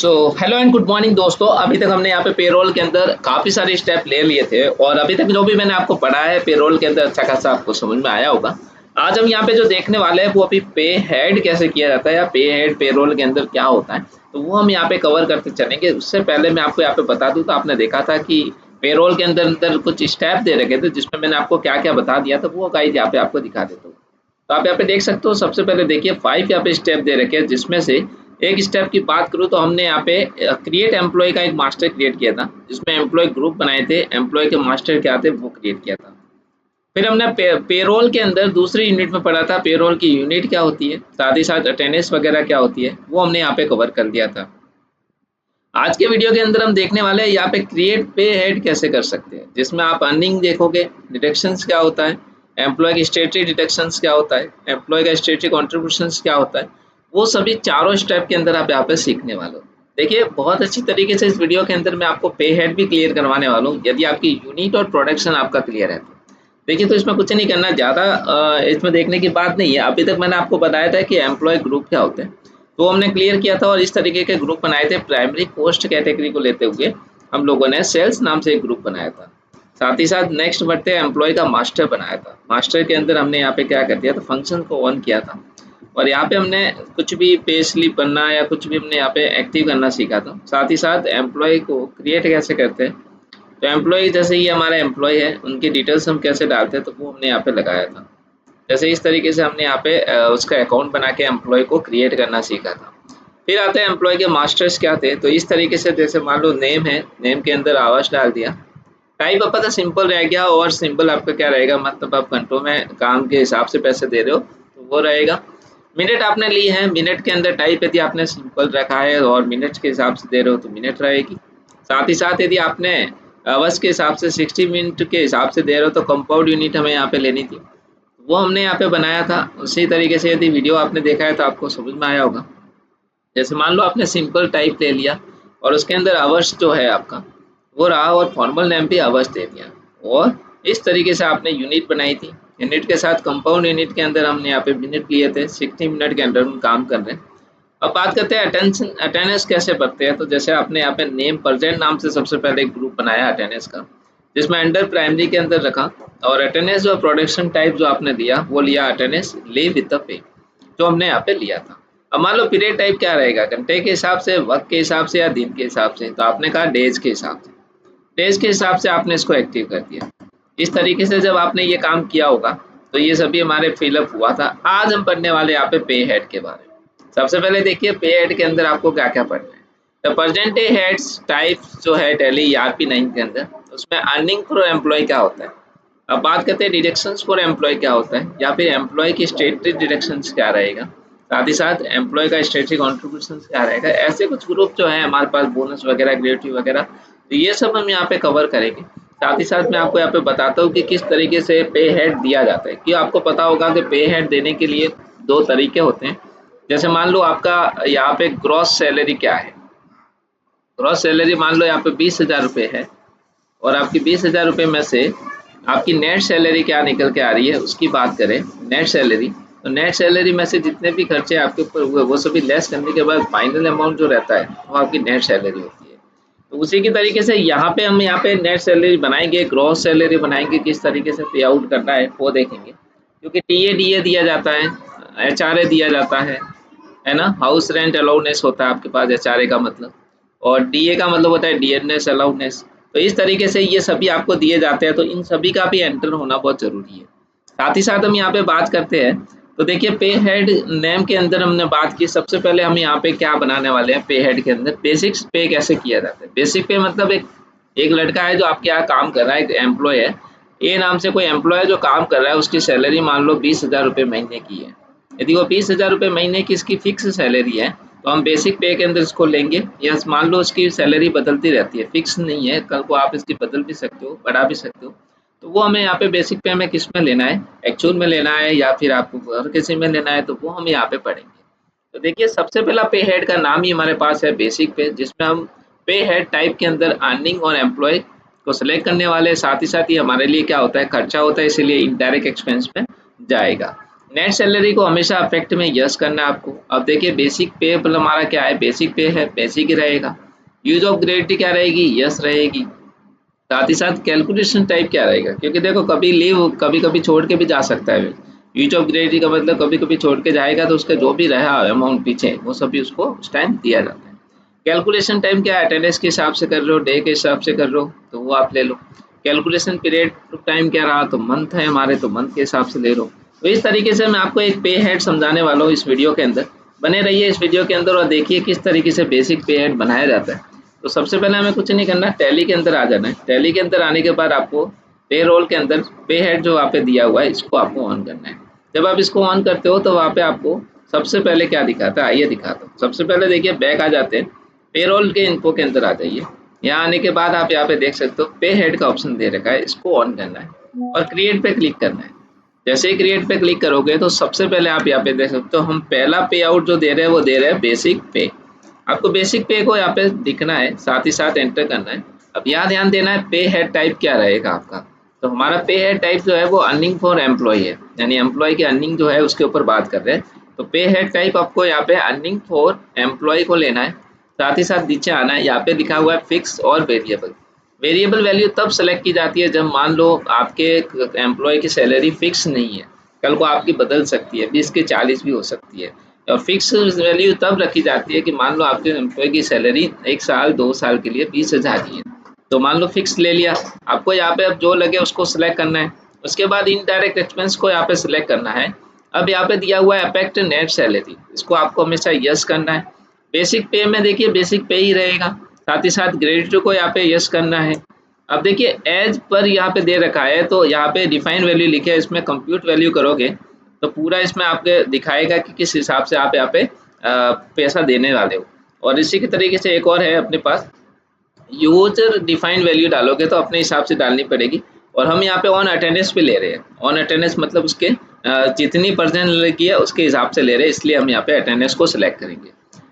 So hello and good morning दोस्तों। अभी तक हमने यहाँ पे पेरोल के अंदर काफ़ी सारे स्टेप ले लिए थे और अभी तक जो भी मैंने आपको पढ़ाया है पेरोल के अंदर अच्छा खासा आपको समझ में आया होगा। आज हम यहाँ पे जो देखने वाले हैं वो अभी पे हेड कैसे किया जाता है या पे हेड पेरोल के अंदर क्या होता है, तो वो हम यहाँ पे कवर करते चलेंगे। उससे पहले मैं आपको यहाँ पे बता दूँ, तो आपने देखा था कि पेरोल के अंदर अंदर कुछ स्टेप दे रखे थे जिसमें मैंने आपको क्या क्या बता दिया था, वो गाइड यहाँ पे आपको दिखा देता हूँ। तो आप यहाँ पे देख सकते हो, सबसे पहले देखिए 5 यहाँ पे स्टेप दे रखे हैं, जिसमें से एक स्टेप की बात करूँ तो हमने यहाँ पे क्रिएट एम्प्लॉय का एक मास्टर क्रिएट किया था, जिसमें एम्प्लॉय ग्रुप बनाए थे, एम्प्लॉय के मास्टर क्या थे वो क्रिएट किया था। फिर हमने पेरोल के अंदर दूसरी यूनिट में पढ़ा था पेरोल की यूनिट क्या होती है, साथ ही साथ अटेंडेंस वगैरह क्या होती है, वो हमने यहाँ पे कवर कर दिया था। आज के वीडियो के अंदर हम देखने वाले हैं यहाँ पे क्रिएट पे हेड कैसे कर सकते हैं, जिसमें आप अर्निंग देखोगे, डिडक्शंस क्या होता है, एम्प्लॉय की स्टेटरी डिडक्शंस क्या होता है, एम्प्लॉय का स्टेटरी कॉन्ट्रीब्यूशंस क्या होता है, वो सभी चारों स्टेप के अंदर आप यहाँ पे सीखने वाले हो। देखिए बहुत अच्छी तरीके से इस वीडियो के अंदर मैं आपको पे हेड भी क्लियर करवाने वाला हूँ, यदि आपकी यूनिट और प्रोडक्शन आपका क्लियर है तो। देखिए, तो इसमें कुछ नहीं करना ज़्यादा, इसमें देखने की बात नहीं है। अभी तक मैंने आपको बताया था कि एम्प्लॉय ग्रुप क्या होते हैं, तो हमने क्लियर किया था और इस तरीके के ग्रुप बनाए थे। प्राइमरी पोस्ट कैटेगरी को लेते हुए हम लोगों ने सेल्स नाम से एक ग्रुप बनाया था। साथ ही साथ नेक्स्ट बढ़ते हैं, एम्प्लॉय का मास्टर बनाया था। मास्टर के अंदर हमने यहाँ पे क्या कर दिया, तो फंक्शन को ऑन किया था और यहाँ पे हमने कुछ भी पे स्लिप बनना या कुछ भी हमने यहाँ पे एक्टिव करना सीखा था। साथ ही साथ एम्प्लॉय को क्रिएट कैसे करते हैं, तो एम्प्लॉय जैसे ये हमारा एम्प्लॉय है, उनकी डिटेल्स हम कैसे डालते हैं, तो वो हमने यहाँ पे लगाया था। जैसे इस तरीके से हमने यहाँ पे उसका अकाउंट बना के एम्प्लॉय को क्रिएट करना सीखा था। फिर आते हैं एम्प्लॉय के मास्टर्स क्या थे, तो इस तरीके से जैसे मान लो नेम है, नेम के अंदर आवाज डाल दिया। टाइप आपका तो सिंपल रह गया और सिंपल आपका क्या रहेगा, मतलब आप घंटों में काम के हिसाब से पैसे दे रहे हो तो वो रहेगा। मिनट आपने ली है, मिनट के अंदर टाइप यदि आपने सिंपल रखा है और मिनट के हिसाब से दे रहे हो तो मिनट रहेगी। साथ ही साथ यदि आपने आवर्स के हिसाब से 60 मिनट के हिसाब से दे रहे हो तो कंपाउंड यूनिट हमें यहाँ पे लेनी थी, वो हमने यहाँ पे बनाया था। उसी तरीके से यदि वीडियो आपने देखा है तो आपको समझ में आया होगा। जैसे मान लो आपने सिंपल टाइप ले लिया और उसके अंदर आवर्स जो है आपका वो रहा और फॉर्मल नेम भी आवर्स दे दिया, और इस तरीके से आपने यूनिट बनाई थी। यूनिट के साथ कंपाउंड यूनिट के अंदर हमने यहाँ पे मिनट लिए थे, 60 मिनट के अंदर हम काम कर रहे हैं। अब बात करते हैं अटेंशन, अटेंडेंस कैसे बढ़ते हैं। तो जैसे आपने यहाँ पे नेम प्रेजेंट नाम से सबसे पहले एक ग्रुप बनाया अटेंडेंस का, जिसमें अंडर प्राइमरी के अंदर रखा, और अटेंडेंस जो प्रोडक्शन टाइप जो आपने दिया वो लिया attendance leave with the pay, जो हमने यहाँ पे लिया था। अब मान लो पीरियड टाइप क्या रहेगा, घंटे के हिसाब से, वक्त के हिसाब से या दिन के हिसाब से, तो आपने कहा डेज के हिसाब से। डेज के हिसाब से आपने इसको एक्टिव कर दिया। इस तरीके से जब आपने ये काम किया होगा तो ये सभी हमारे फिलअप हुआ था। आज हम पढ़ने वाले यहाँ पे पे हेड के बारे में। सबसे पहले देखिए पे हेड के अंदर आपको क्या क्या पढ़ना है। तो प्रेजेंट डे हेड्स टाइप जो है टैली ERP9 के अंदर, उसमें अर्निंग फॉर एम्प्लॉय क्या होता है। अब बात करते हैं डिडक्शंस फॉर एम्प्लॉय क्या होता है, या फिर एम्प्लॉय की स्टेटरी डिडक्शंस क्या रहेगा। साथ ही साथ एम्प्लॉय का स्टेटरी कॉन्ट्रीब्यूशन क्या रहेगा। ऐसे कुछ ग्रुप जो है हमारे पास, बोनस वगैरह, ग्रेट्यूटी वगैरह, तो ये सब हम यहाँ पे कवर करेंगे। साथ ही साथ मैं आपको यहाँ पे बताता हूँ कि किस तरीके से पे हेड दिया जाता है, कि आपको पता होगा कि पे हेड देने के लिए दो तरीके होते हैं। जैसे मान लो आपका यहाँ पे ग्रॉस सैलरी क्या है। ग्रॉस सैलरी मान लो यहाँ पे 20,000 रुपये है, और आपकी 20,000 रुपये में से आपकी नेट सैलरी क्या निकल के आ रही है उसकी बात करें, नेट सैलरी, तो नेट सैलरी में से जितने भी खर्चे आपके ऊपर हुए वो सभी लेस करने के बाद फाइनल अमाउंट जो रहता है वो आपकी नेट सैलरी होती है। तो उसी की तरीके से यहाँ पे हम यहाँ पे नेट सैलरी बनाएंगे, ग्रॉस सैलरी बनाएंगे, किस तरीके से पे आउट करना है वो देखेंगे। क्योंकि TADA दिया जाता है, HRA दिया जाता है ना, हाउस रेंट अलाउनेस होता है आपके पास HRA का मतलब, और DA का मतलब होता है डियरनेस अलाउनेस। तो इस तरीके से ये सभी आपको दिए जाते हैं, तो इन सभी का भी एंटर होना बहुत जरूरी है। साथ ही साथ हम यहाँ पे बात करते हैं, तो देखिए पे हेड नेम के अंदर हमने बात की। सबसे पहले हम यहाँ पे क्या बनाने वाले हैं, पे हेड के अंदर बेसिक्स पे कैसे किया जाता है। बेसिक पे मतलब एक एक लड़का है जो आपके यहाँ काम कर रहा है, एक एम्प्लॉय है, ए नाम से कोई एम्प्लॉय है जो काम कर रहा है, उसकी सैलरी मान लो 20,000 रुपये महीने की है। यदि वो 20,000 रुपये महीने की इसकी फिक्स सैलरी है तो हम बेसिक पे के अंदर इसको लेंगे। या मान लो उसकी सैलरी बदलती रहती है, फिक्स नहीं है, कल को आप इसकी बदल भी सकते हो, बढ़ा भी सकते हो, तो वो हमें यहाँ पे बेसिक पे हमें किस में लेना है, एक्चुअल में लेना है या फिर आपको और किसी में लेना है, तो वो हम यहाँ पे पढ़ेंगे। तो देखिए सबसे पहला पे हेड का नाम ही हमारे पास है बेसिक पे, जिसमें हम पे हेड टाइप के अंदर अर्निंग और एम्प्लॉय को सिलेक्ट करने वाले। साथ ही हमारे लिए क्या होता है, खर्चा होता है, इसीलिए इनडायरेक्ट एक्सपेंस में जाएगा। नेट सैलरी को हमेशा अफेक्ट में यस करना है आपको। अब देखिए बेसिक पे मतलब हमारा क्या है, बेसिक पे है, बेसिक ही रहेगा। यूज ऑफ ग्रेविटी क्या रहेगी, यस रहेगी। साथ ही साथ कैलकुलेशन टाइप क्या रहेगा, क्योंकि देखो कभी लीव कभी कभी छोड़ के भी जा सकता है। यूज ऑफ ग्रेविटी का मतलब कभी कभी छोड़ के जाएगा तो उसका जो भी रहा अमाउंट पीछे वो सभी उसको उस टाइम दिया जाता है। कैलकुलेशन टाइम क्या है, अटेंडेंस के हिसाब से कर रहे हो, डे के हिसाब से कर रहे हो तो वो आप ले लो। कैलकुलेशन पीरियड टाइम क्या रहा, तो मंथ है हमारे, तो मंथ के हिसाब से ले लो। तो इस तरीके से मैं आपको एक पे हेड समझाने वाला हूँ इस वीडियो के अंदर। बने रहिए इस वीडियो के अंदर और देखिए किस तरीके से बेसिक पे हेड बनाया जाता है। तो सबसे पहले हमें कुछ नहीं करना, टैली के अंदर आ जाना है। टैली के अंदर आने के बाद आपको पे रोल के अंदर पे हेड जो वहाँ पे दिया हुआ है इसको आपको ऑन करना है। जब आप इसको ऑन करते हो तो वहाँ पे आपको सबसे पहले क्या दिखाता है, आइए दिखाता हूँ। सबसे पहले देखिए बैक आ जाते हैं, पेरोल के इन्फो के अंदर आ जाइए। यहाँ आने के बाद आप यहाँ पे देख सकते हो पे हेड का ऑप्शन दे रखा है, इसको ऑन करना है और क्रिएट पे क्लिक करना है। जैसे ही क्रिएट पे क्लिक करोगे तो सबसे पहले आप यहाँ पे देख सकते हो हम पहला पे आउट जो दे रहे हैं वो दे रहे हैं बेसिक पे। आपको बेसिक पे को यहाँ पे दिखना है, साथ ही साथ एंटर करना है। अब यहाँ ध्यान देना है पे हेड टाइप क्या रहेगा आपका। तो हमारा पे हेड टाइप जो है वो अर्निंग फॉर एम्प्लॉय है, यानी एम्प्लॉय की अर्निंग जो है उसके ऊपर बात कर रहे हैं। तो पे हेड टाइप आपको यहाँ पे अर्निंग फॉर एम्प्लॉय को लेना है। साथ ही साथ नीचे आना है, यहाँ पे लिखा हुआ है फिक्स और वेरिएबल। वेरिएबल वैल्यू तब सेलेक्ट की जाती है जब मान लो आपके एम्प्लॉय की सैलरी फिक्स नहीं है, कल को आपकी बदल सकती है, 20 के 40 भी हो सकती है। और फिक्स वैल्यू तब रखी जाती है कि मान लो आपके एम्प्लॉय की सैलरी 1 साल 2 साल के लिए 20,000 ही है, तो मान लो फिक्स ले लिया। आपको यहाँ पे अब जो लगे उसको सिलेक्ट करना है। उसके बाद इनडायरेक्ट एक्सपेंस को यहाँ पे सिलेक्ट करना है। अब यहाँ पे दिया हुआ है अफेक्ट नेट सैलरी, इसको आपको हमेशा यस करना है। बेसिक पे में देखिए बेसिक पे ही रहेगा, साथ ही साथ ग्रेड को यहाँ पे यस करना है। अब देखिए एज पर यहाँ पे दे रखा है, तो यहाँ पे डिफाइन वैल्यू लिखे है, इसमें कंप्यूट वैल्यू करोगे तो पूरा इसमें आपके दिखाएगा कि किस हिसाब से आप यहाँ पे पैसा देने वाले हो। और इसी के तरीके से एक और है अपने पास, यूजर डिफाइंड वैल्यू डालोगे तो अपने हिसाब से डालनी पड़ेगी। और हम यहाँ पे ऑन अटेंडेंस पे ले रहे हैं, ऑन अटेंडेंस मतलब उसके जितनी परसेंट लगी है उसके हिसाब से ले रहे हैं, इसलिए हम यहाँ पे अटेंडेंस को सिलेक्ट करेंगे।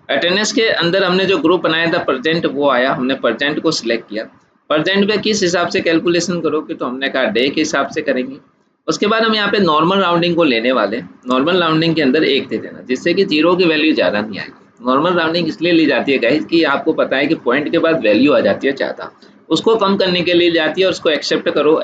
अटेंडेंस के अंदर हमने जो ग्रुप बनाया था परसेंट वो आया, हमने परसेंट को सिलेक्ट किया। परसेंट पे किस हिसाब से कैलकुलेशन करोगे, तो हमने कहा डे के हिसाब से करेंगे। उसके बाद हम यहाँ पे नॉर्मल राउंडिंग को लेने वाले हैं। नॉर्मल राउंडिंग के अंदर 1 दे देना, जिससे कि जीरो की वैल्यू ज़्यादा नहीं आएगी। नॉर्मल राउंडिंग इसलिए ली जाती है गाइस कि आपको पता है कि पॉइंट के बाद वैल्यू आ जाती है ज़्यादा, उसको कम करने के लिए जाती है और उसको एक्सेप्ट करो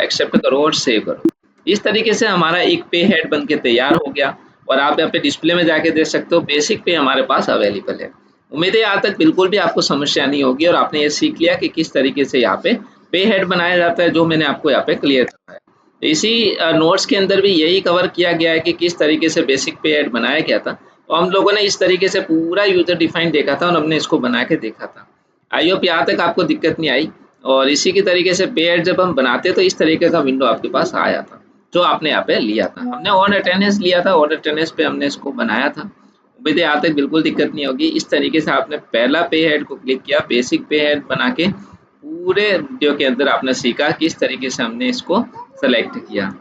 और सेव करो। इस तरीके से हमारा एक पे हेड बन के तैयार हो गया। और आप यहाँ पे डिस्प्ले में जाके देख सकते हो बेसिक पे हमारे पास अवेलेबल है। उम्मीद है यहाँ तक बिल्कुल भी आपको समस्या नहीं होगी और आपने ये सीख लिया कि किस तरीके से यहाँ पे हेड बनाया जाता है, जो मैंने आपको यहाँ पे क्लियर करवाया। तो इसी नोट्स के अंदर भी यही कवर किया गया है कि किस तरीके से बेसिक पे हेड बनाया गया था। तो हम लोगों ने इस तरीके से पूरा यूजर डिफाइन देखा था और हमने इसको बना के देखा था। आई होप यहाँ तक आपको दिक्कत नहीं आई। और इसी की तरीके से पे हेड जब हम बनाते तो इस तरीके का विंडो आपके पास आया था, जो आपने यहाँ पे लिया था। हमने ऑन अटेंडेंस लिया था, ऑन अटेंडेंस पे हमने इसको बनाया था। उम्मीद है यहाँ तक बिल्कुल दिक्कत नहीं होगी। इस तरीके से आपने पहला पे हेड को क्लिक किया, बेसिक पे हेड बना के पूरे वीडियो के अंदर आपने सीखा किस तरीके से हमने इसको सेलेक्ट किया।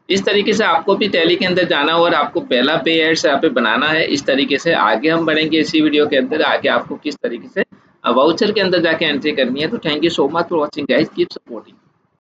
इस तरीके से आपको भी टैली के अंदर जाना हो और आपको पहला पे एड से यहाँ पे बनाना है। इस तरीके से आगे हम बढ़ेंगे इसी वीडियो के अंदर, आगे आपको किस तरीके से वाउचर के अंदर जाके एंट्री करनी है। तो thank you so much for watching guys, keep supporting.